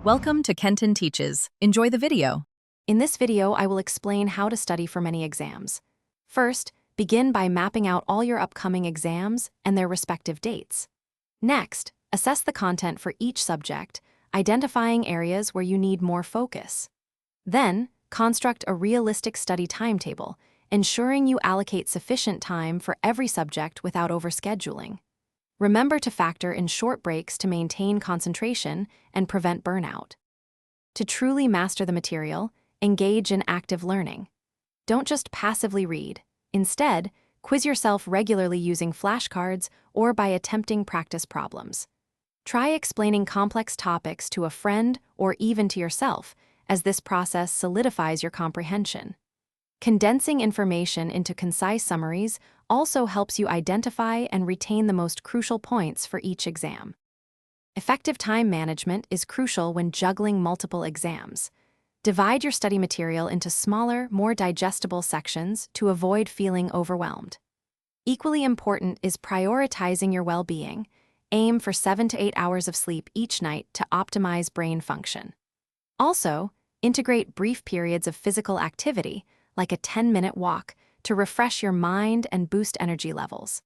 Welcome to Kenton Teaches. Enjoy the video. In this video, I will explain how to study for many exams. First, begin by mapping out all your upcoming exams and their respective dates. Next, assess the content for each subject, identifying areas where you need more focus. Then, construct a realistic study timetable, ensuring you allocate sufficient time for every subject without overscheduling. Remember to factor in short breaks to maintain concentration and prevent burnout. To truly master the material, engage in active learning. Don't just passively read. Instead, quiz yourself regularly using flashcards or by attempting practice problems. Try explaining complex topics to a friend or even to yourself, as this process solidifies your comprehension. Condensing information into concise summaries also helps you identify and retain the most crucial points for each exam. Effective time management is crucial when juggling multiple exams. Divide your study material into smaller, more digestible sections to avoid feeling overwhelmed. Equally important is prioritizing your well-being. Aim for 7 to 8 hours of sleep each night to optimize brain function. Also, integrate brief periods of physical activity, like a 10-minute walk, to refresh your mind and boost energy levels.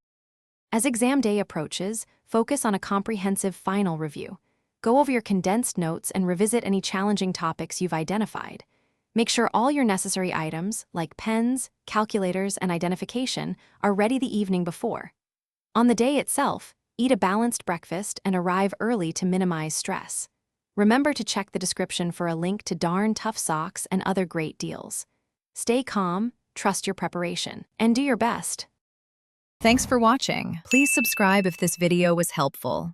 As exam day approaches, focus on a comprehensive final review. Go over your condensed notes and revisit any challenging topics you've identified. Make sure all your necessary items, like pens, calculators, and identification, are ready the evening before. On the day itself, eat a balanced breakfast and arrive early to minimize stress. Remember to check the description for a link to darn tough socks and other great deals. Stay calm, trust your preparation, and do your best. Thanks for watching. Please subscribe if this video was helpful.